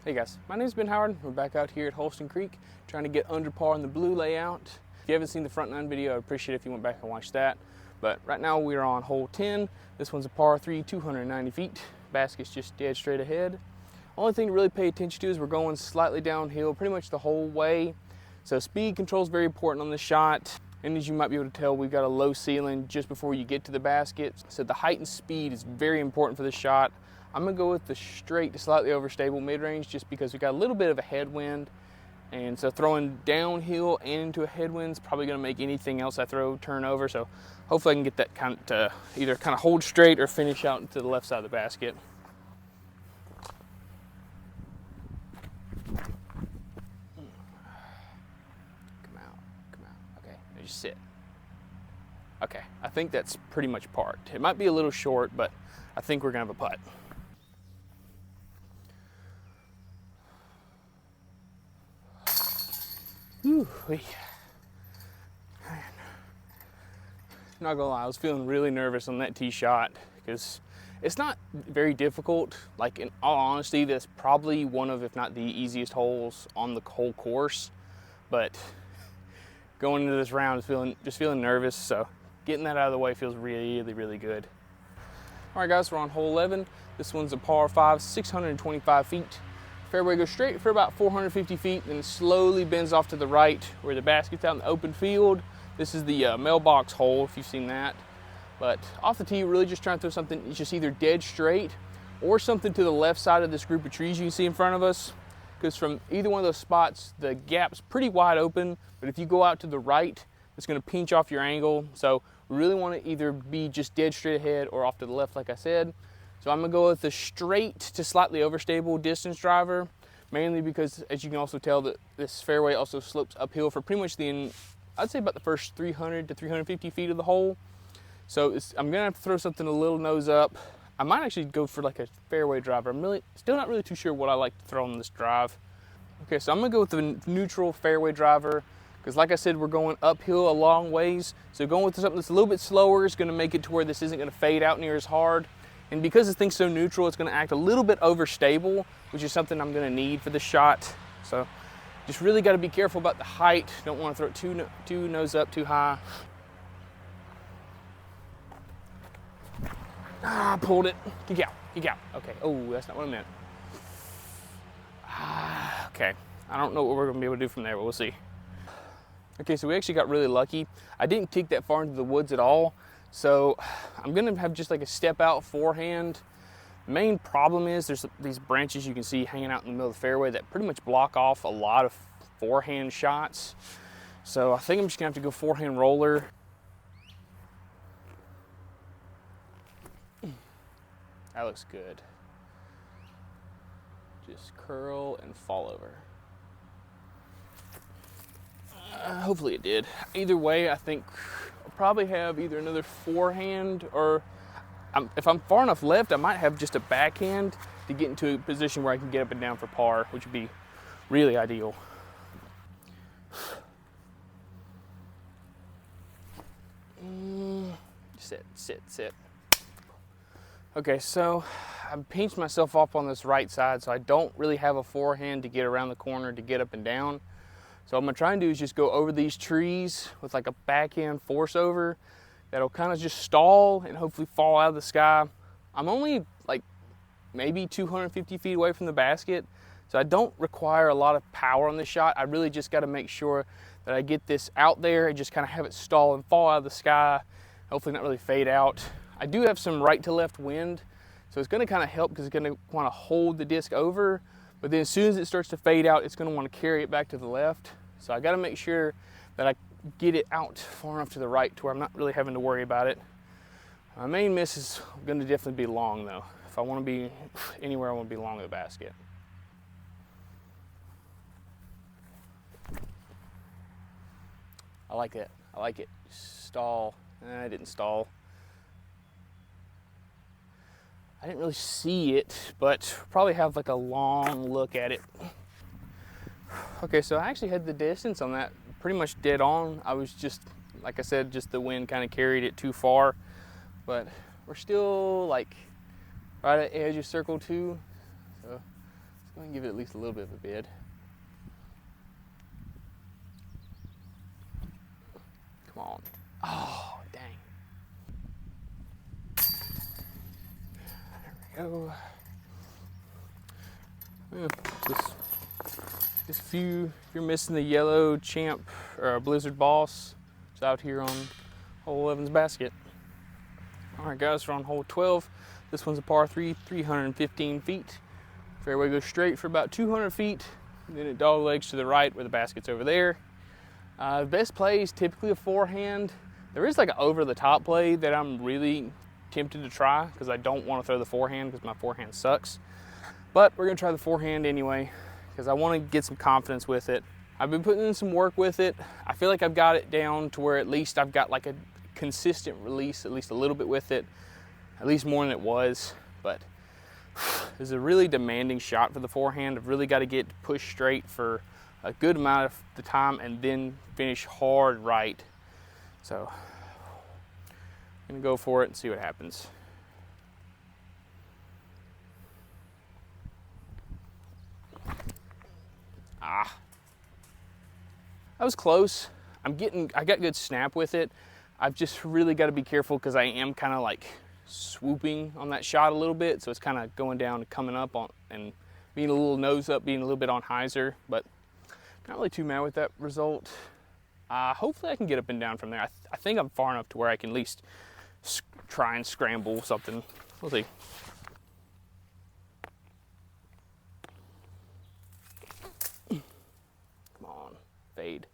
Hey guys, my name's Ben Howard. We're back out here at Holston Creek trying to get under par in the blue layout. If you haven't seen the front 9 video, I'd appreciate it if you went back and watched that. But right now we're on hole 10. This one's a par 3, 290 feet. Basket's just dead straight ahead. Only thing to really pay attention to is we're going slightly downhill pretty much the whole way. So speed control is very important on this shot. And as you might be able to tell, we've got a low ceiling just before you get to the basket. So the height and speed is very important for this shot. I'm gonna go with the straight to slightly overstable mid-range just because we got a little bit of a headwind. And so throwing downhill and into a headwind is probably gonna make anything else I throw turn over. So hopefully I can get that kind of to either kind of hold straight or finish out into the left side of the basket. Come out, okay, now just sit. Okay, I think that's pretty much parked. It might be a little short, but I think we're gonna have a putt. Whew, not gonna lie, I was feeling really nervous on that tee shot because it's not very difficult. Like, in all honesty, that's probably one of, if not the easiest holes on the whole course. But going into this round, just feeling nervous. So getting that out of the way feels really good. All right, guys, we're on hole 11. This one's a par 5, 625 feet. Fairway goes straight for about 450 feet, then slowly bends off to the right where the basket's out in the open field. This is the mailbox hole, if you've seen that. But off the tee, really just trying to throw something that's just either dead straight or something to the left side of this group of trees you can see in front of us. Because from either one of those spots, the gap's pretty wide open, but if you go out to the right, it's gonna pinch off your angle. So we really wanna either be just dead straight ahead or off to the left, like I said. So I'm gonna go with the straight to slightly overstable distance driver, mainly because, as you can also tell, that this fairway also slopes uphill for pretty much I'd say about the first 300 to 350 feet of the hole. So I'm gonna have to throw something a little nose up. I might actually go for like a fairway driver. I'm still not really too sure what I like to throw on this drive. Okay, so I'm gonna go with the neutral fairway driver, because like I said, we're going uphill a long ways. So going with something that's a little bit slower is gonna make it to where this isn't gonna fade out near as hard. And because this thing's so neutral, it's gonna act a little bit overstable, which is something I'm gonna need for this shot. So just really gotta be careful about the height. Don't wanna throw it too nose up, too high. Ah, pulled it. Kick out. Okay, oh, that's not what I meant. Okay, I don't know what we're gonna be able to do from there, but we'll see. Okay, so we actually got really lucky. I didn't kick that far into the woods at all. So I'm gonna have just like a step out forehand. The main problem is there's these branches you can see hanging out in the middle of the fairway that pretty much block off a lot of forehand shots. So I think I'm just gonna have to go forehand roller. That looks good. Just curl and fall over. Hopefully it did. Either way, I think I'll probably have either another forehand or if I'm far enough left, I might have just a backhand to get into a position where I can get up and down for par, which would be really ideal. Sit. Okay, so I pinched myself off on this right side, so I don't really have a forehand to get around the corner to get up and down. So what I'm gonna try and do is just go over these trees with like a backhand force over that'll kind of just stall and hopefully fall out of the sky. I'm only like maybe 250 feet away from the basket, so I don't require a lot of power on this shot. I really just gotta make sure that I get this out there and just kind of have it stall and fall out of the sky, hopefully not really fade out. I do have some right to left wind, so it's gonna kind of help because it's gonna wanna hold the disc over, but then as soon as it starts to fade out, it's gonna wanna carry it back to the left. So I gotta make sure that I get it out far enough to the right to where I'm not really having to worry about it. My main miss is gonna definitely be long though. If I wanna be anywhere, I wanna be long of the basket. I like it. Stall. I didn't stall. I didn't really see it, but probably have like a long look at it. Okay, so I actually had the distance on that pretty much dead on. I was just, like I said, just the wind kind of carried it too far, but we're still like right at the edge of circle 2. So let's go and Give it at least a little bit of a bid. Come on. Oh, dang. There we go. Yeah, just a few, if you're missing the yellow champ or Blizzard Boss, it's out here on hole 11's basket. All right, guys, we're on hole 12. This one's a par 3, 315 feet. Fairway goes straight for about 200 feet, and then it dog legs to the right where the basket's over there. The best play is typically a forehand. There is like an over-the-top play that I'm really tempted to try because I don't want to throw the forehand because my forehand sucks. But we're gonna try the forehand anyway because I want to get some confidence with it. I've been putting in some work with it. I feel like I've got it down to where at least I've got like a consistent release, at least a little bit with it, at least more than it was. But it's a really demanding shot for the forehand. I've really got to get pushed straight for a good amount of the time and then finish hard right. So I'm gonna go for it and see what happens. That was close. I got good snap with it. I've just really got to be careful because I am kind of like swooping on that shot a little bit. So it's kind of going down and coming up on and being a little nose up, being a little bit on hyzer, but not really too mad with that result. Hopefully I can get up and down from there. I think I'm far enough to where I can at least try and scramble something. We'll see. Fade.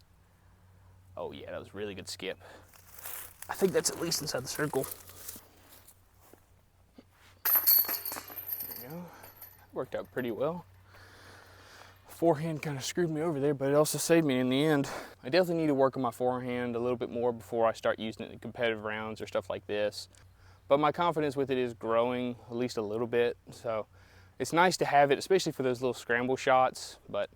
Oh yeah, that was a really good skip. I think that's at least inside the circle. There we go. Worked out pretty well. Forehand kind of screwed me over there, but it also saved me in the end. I definitely need to work on my forehand a little bit more before I start using it in competitive rounds or stuff like this. But my confidence with it is growing at least a little bit. So it's nice to have it, especially for those little scramble shots, but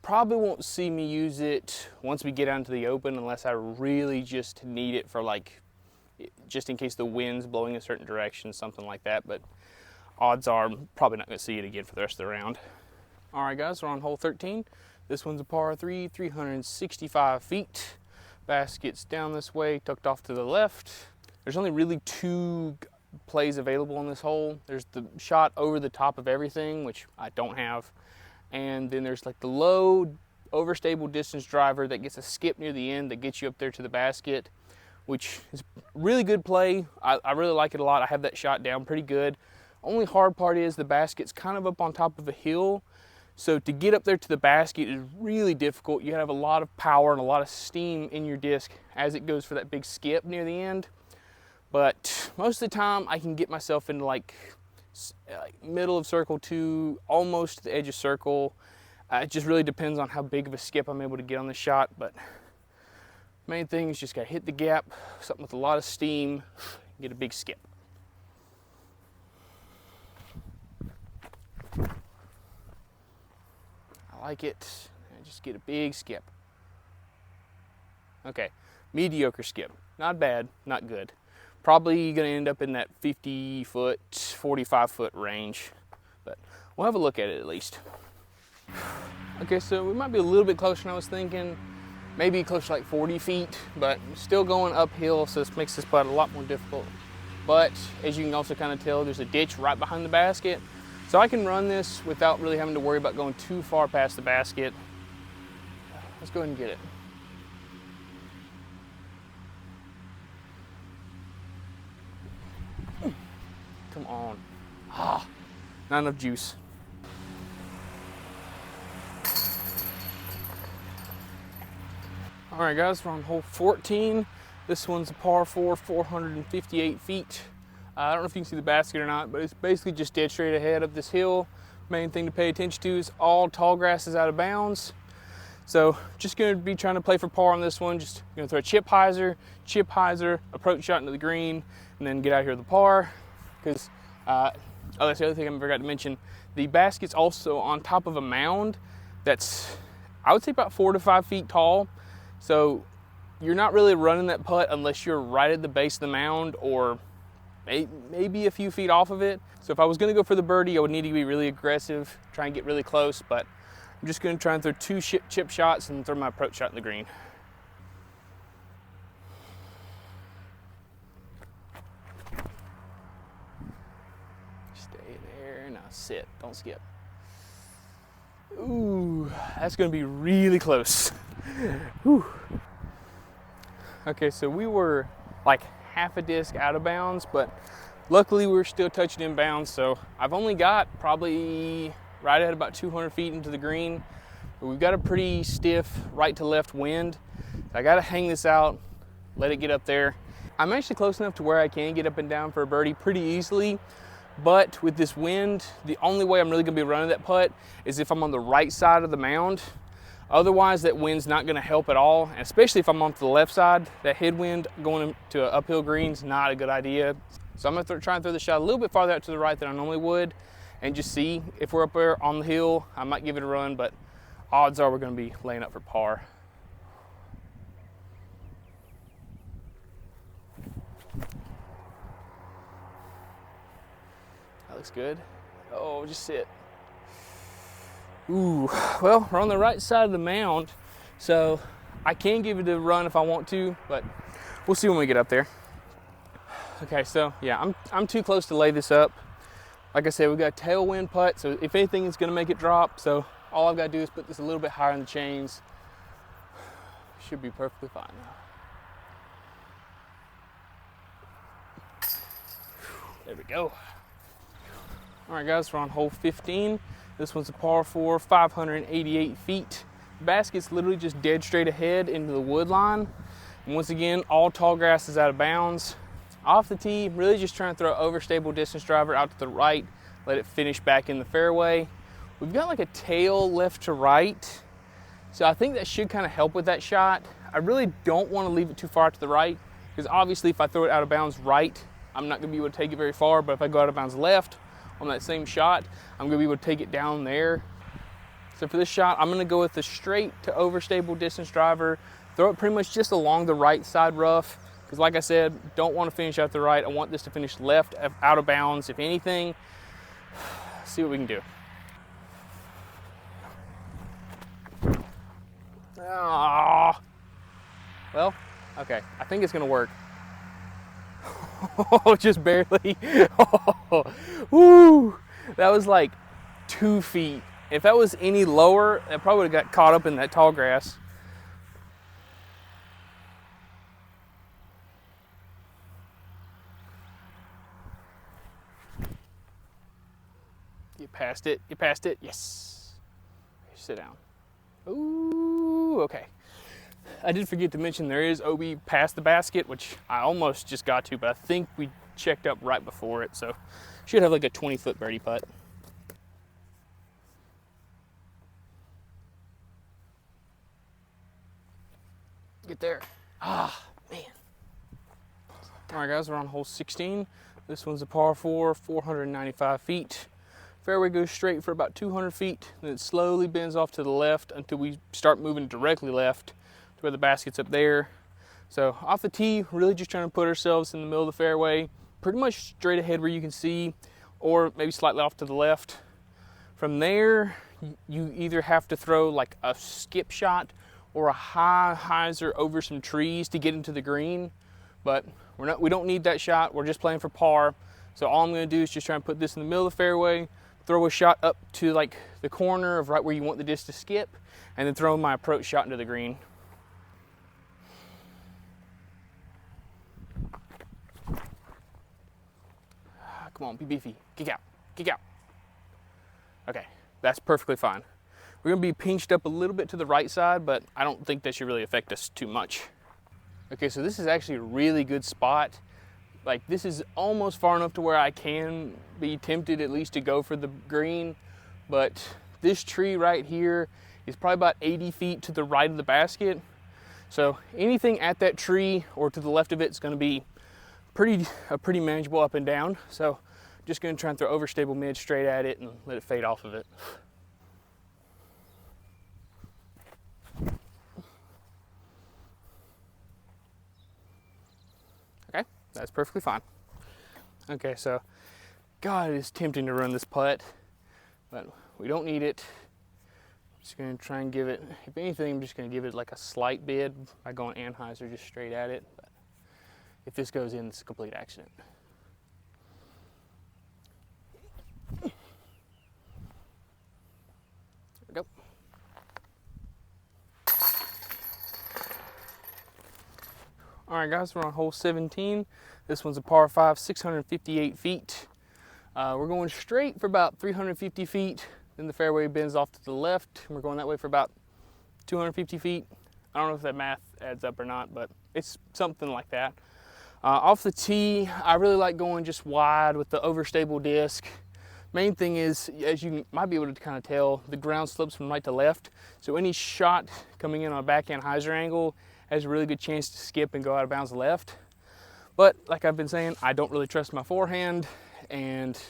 probably won't see me use it once we get out into the open unless I really just need it for like, just in case the wind's blowing a certain direction, something like that. But odds are I'm probably not gonna see it again for the rest of the round. All right, guys, we're on hole 13. This one's a par 3, 365 feet. Basket's down this way, tucked off to the left. There's only really two plays available on this hole. There's the shot over the top of everything, which I don't have. And then there's like the low, overstable distance driver that gets a skip near the end that gets you up there to the basket, which is really good play. I really like it a lot. I have that shot down pretty good. Only hard part is the basket's kind of up on top of a hill. So to get up there to the basket is really difficult. You have a lot of power and a lot of steam in your disc as it goes for that big skip near the end. But most of the time I can get myself into like middle of circle 2, almost to the edge of circle. It just really depends on how big of a skip I'm able to get on the shot, but main thing is just gotta hit the gap, something with a lot of steam, get a big skip. I like it. I just get a big skip. Okay, mediocre skip. Not bad, not good. Probably gonna end up in that 50 foot, 45 foot range, but we'll have a look at it at least. Okay, so we might be a little bit closer than I was thinking. Maybe close to like 40 feet, but still going uphill, so this makes this putt a lot more difficult. But as you can also kind of tell, there's a ditch right behind the basket. So I can run this without really having to worry about going too far past the basket. Let's go ahead and get it. Come on. Not enough juice. All right, guys, we're on hole 14. This one's a par 4, 458 feet. I don't know if you can see the basket or not, but it's basically just dead straight ahead up this hill. Main thing to pay attention to is all tall grass is out of bounds. So just gonna be trying to play for par on this one. Just gonna throw a chip hyzer, approach shot into the green, and then get out here with the par. Because that's the other thing I forgot to mention. The basket's also on top of a mound that's, I would say, about 4 to 5 feet tall. So you're not really running that putt unless you're right at the base of the mound or maybe a few feet off of it. So if I was gonna go for the birdie, I would need to be really aggressive, try and get really close, but I'm just gonna try and throw 2 chip shots and throw my approach shot in the green. Stay there, now sit, don't skip. Ooh, that's gonna be really close. Whew. Okay, so we were like half a disc out of bounds, but luckily we're still touching in bounds, so I've only got probably right at about 200 feet into the green, but we've got a pretty stiff right to left wind. So I gotta hang this out, let it get up there. I'm actually close enough to where I can get up and down for a birdie pretty easily, but with this wind, the only way I'm really gonna be running that putt is if I'm on the right side of the mound. Otherwise, that wind's not gonna help at all, and especially if I'm on the left side, that headwind going to an uphill green's not a good idea. So I'm gonna try and throw the shot a little bit farther out to the right than I normally would, and just see if we're up there on the hill. I might give it a run, but odds are we're gonna be laying up for par. That looks good. Oh, just sit. Ooh, well, we're on the right side of the mound, so I can give it a run if I want to, but we'll see when we get up there. Okay, so yeah, I'm too close to lay this up. Like I said, we've got a tailwind putt, so if anything, it's gonna make it drop. So all I've got to do is put this a little bit higher in the chains. Should be perfectly fine now. There we go. All right, guys, we're on hole 15. This one's a par 4, 588 feet. The basket's literally just dead straight ahead into the wood line. And once again, all tall grass is out of bounds. Off the tee, really just trying to throw an overstable distance driver out to the right, let it finish back in the fairway. We've got like a tail left to right, so I think that should kind of help with that shot. I really don't want to leave it too far to the right, because obviously if I throw it out of bounds right, I'm not going to be able to take it very far, but if I go out of bounds left on that same shot, I'm going to be able to take it down there. So for this shot, I'm going to go with the straight to overstable distance driver, throw it pretty much just along the right side rough, because like I said, don't want to finish out the right. I want this to finish left out of bounds, if anything. See what we can do. Ah, well, okay, I think it's going to work. Oh, just barely. Oh, woo! That was like 2 feet. If that was any lower, it probably would have got caught up in that tall grass. You passed it. You passed it. Yes. Sit down. Ooh, okay. I did forget to mention there is OB past the basket, which I almost just got to, but I think we checked up right before it, so should have like a 20-foot birdie putt. Get there. Ah, man. All right, guys, we're on hole 16. This one's a par 4, 495 feet. Fairway goes straight for about 200 feet, then it slowly bends off to the left until we start moving directly left to where the basket's up there. So off the tee, really just trying to put ourselves in the middle of the fairway, pretty much straight ahead where you can see, or maybe slightly off to the left. From there, you either have to throw like a skip shot or a high hyzer over some trees to get into the green, but we don't need that shot. We're just playing for par. So all I'm gonna do is just try and put this in the middle of the fairway, throw a shot up to like the corner of right where you want the disc to skip, and then throw my approach shot into the green. Come on, be beefy. Kick out, kick out. Okay, that's perfectly fine. We're gonna be pinched up a little bit to the right side, but I don't think that should really affect us too much. Okay, so this is actually a really good spot. Like, this is almost far enough to where I can be tempted at least to go for the green, but this tree right here is probably about 80 feet to the right of the basket. So anything at that tree or to the left of it is gonna be a pretty manageable up and down. So just gonna try and throw overstable mid straight at it and let it fade off of it. Okay, that's perfectly fine. Okay, so God, it is tempting to run this putt, but we don't need it. I'm just gonna try and give it, if anything, I'm just gonna give it like a slight bid by going Anheuser just straight at it. But if this goes in, it's a complete accident. There we go. All right, guys, we're on hole 17. This one's a par 5, 658 feet. We're going straight for about 350 feet. Then the fairway bends off to the left, and we're going that way for about 250 feet. I don't know if that math adds up or not, but it's something like that. Off the tee, I really like going just wide with the overstable disc. Main thing is, as you might be able to kind of tell, the ground slopes from right to left. So any shot coming in on a backhand hyzer angle has a really good chance to skip and go out of bounds left. But like I've been saying, I don't really trust my forehand, and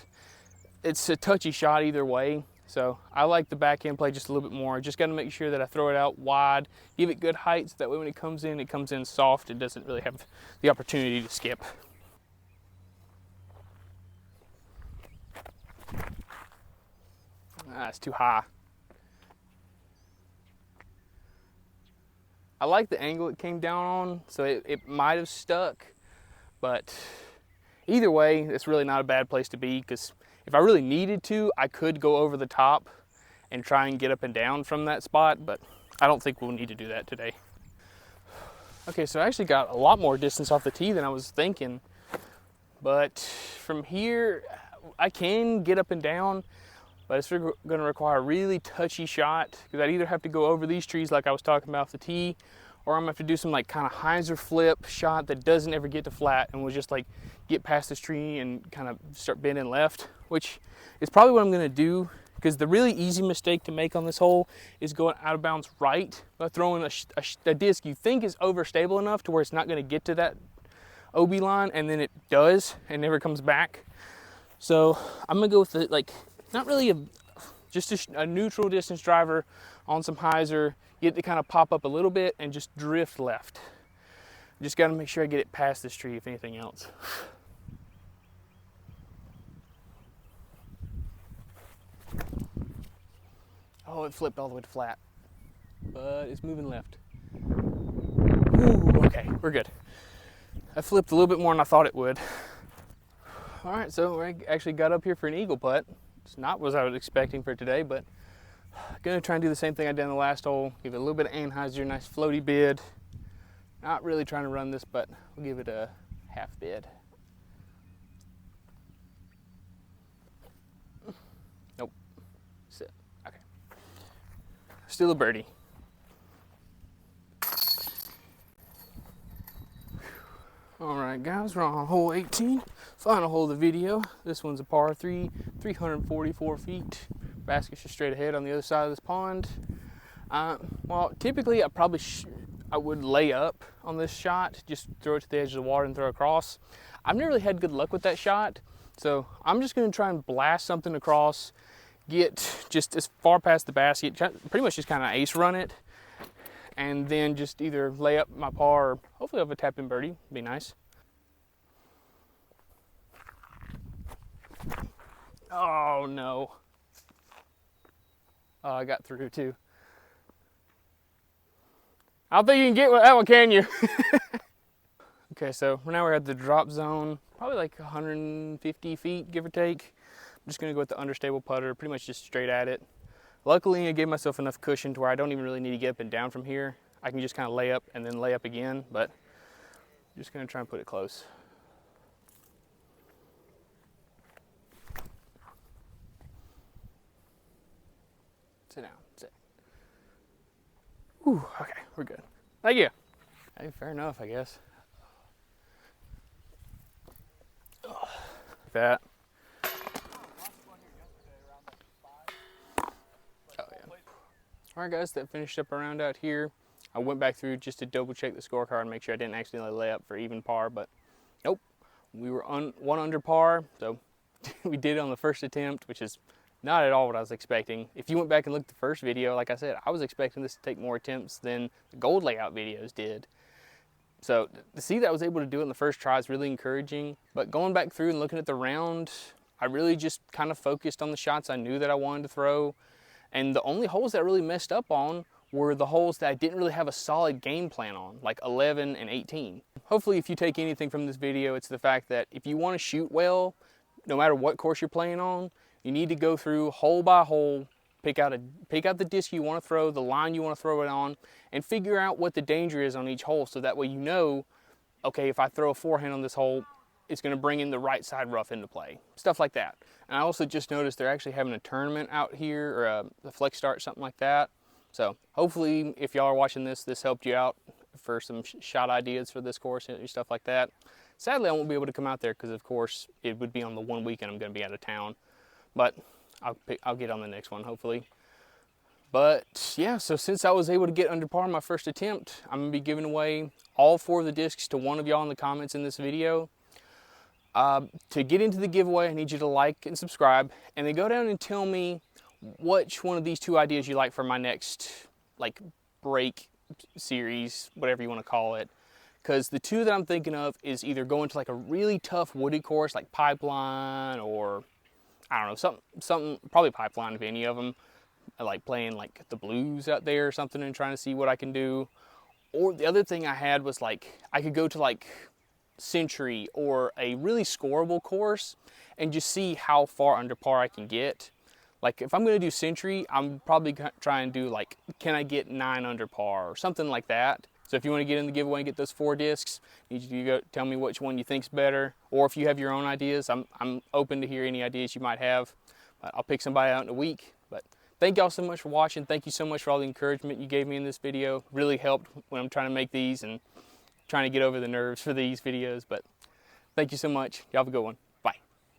it's a touchy shot either way. So I like the backhand play just a little bit more. Just got to make sure that I throw it out wide, give it good height, so that way when it comes in soft. It doesn't really have the opportunity to skip. It's too high. I like the angle it came down on, so it might have stuck, but either way, it's really not a bad place to be, because if I really needed to, I could go over the top and try and get up and down from that spot, but I don't think we'll need to do that today. Okay, so I actually got a lot more distance off the tee than I was thinking, but from here, I can get up and down, but it's going to require a really touchy shot, because I'd either have to go over these trees like I was talking about off the tee, or I'm going to have to do some like kind of hyzer flip shot that doesn't ever get to flat and will just like get past this tree and kind of start bending left, which is probably what I'm going to do, because the really easy mistake to make on this hole is going out of bounds right by throwing a disc you think is overstable enough to where it's not going to get to that OB line, and then it does and never comes back. So I'm going to go with the, like, not really just a neutral distance driver on some hyzer, get it to kind of pop up a little bit and just drift left. Just got to make sure I get it past this tree, if anything else. Oh, it flipped all the way to flat, but it's moving left. Ooh, okay, we're good. I flipped a little bit more than I thought it would. All right, so I actually got up here for an eagle putt. It's not what I was expecting for today, but I'm gonna try and do the same thing I did in the last hole. Give it a little bit of Anheuser, nice floaty bid. Not really trying to run this, but we'll give it a half bid. Nope. Sit. Okay. Still a birdie. All right, guys, we're on hole 18, final hole of the video. This one's a par 3, 344 feet. Basket's just straight ahead on the other side of this pond. Well, typically I would lay up on this shot, just throw it to the edge of the water and throw across. I've never really had good luck with that shot, so I'm just going to try and blast something across, get just as far past the basket, pretty much just kind of ace run it, and then just either lay up my par, or hopefully have a tap in birdie. Be nice. Oh no. Oh, I got through too. I don't think you can get that one, can you? Okay, so now we're at the drop zone, probably like 150 feet, give or take. I'm just gonna go with the understable putter, pretty much just straight at it. Luckily, I gave myself enough cushion to where I don't even really need to get up and down from here. I can just kind of lay up and then lay up again, but I'm just gonna try and put it close. Sit down, sit. Ooh, okay, we're good. Thank you. Hey, fair enough, I guess. That. Oh yeah. All right, guys, that finished up around out here. I went back through just to double check the scorecard and make sure I didn't accidentally lay up for even par, but nope. We were one under par, so we did it on the first attempt, which is not at all what I was expecting. If you went back and looked at the first video, like I said, I was expecting this to take more attempts than the gold layout videos did. So to see that I was able to do it in the first try is really encouraging. But going back through and looking at the round, I really just kind of focused on the shots I knew that I wanted to throw. And the only holes that I really messed up on were the holes that I didn't really have a solid game plan on, like 11 and 18. Hopefully if you take anything from this video, it's the fact that if you want to shoot well, no matter what course you're playing on, you need to go through hole by hole, pick out the disc you want to throw, the line you want to throw it on, and figure out what the danger is on each hole, so that way you know, okay, if I throw a forehand on this hole, it's going to bring in the right side rough into play. Stuff like that. And I also just noticed they're actually having a tournament out here, or a flex start, something like that. So hopefully if y'all are watching this, this helped you out for some shot ideas for this course and stuff like that. Sadly, I won't be able to come out there because, of course, it would be on the one weekend I'm going to be out of town. But I'll get on the next one, hopefully. But yeah, so since I was able to get under par my first attempt, I'm going to be giving away all 4 of the discs to one of y'all in the comments in this video. To get into the giveaway, I need you to like and subscribe, and then go down and tell me which one of these 2 ideas you like for my next, like, break series, whatever you want to call it. Because the 2 that I'm thinking of is either going to like a really tough wooded course like Pipeline, or I don't know, something probably Pipeline, if any of them. I like playing like the Blues out there or something and trying to see what I can do. Or the other thing I had was like, I could go to like Century or a really scoreable course and just see how far under par I can get. Like if I'm going to do Century, I'm probably trying to do like, can I get 9 under par or something like that. So if you want to get in the giveaway and get those 4 discs, I need you to go tell me which one you think's better. Or if you have your own ideas, I'm open to hear any ideas you might have. I'll pick somebody out in a week. But thank y'all so much for watching. Thank you so much for all the encouragement you gave me in this video. Really helped when I'm trying to make these and trying to get over the nerves for these videos. But thank you so much. Y'all have a good one.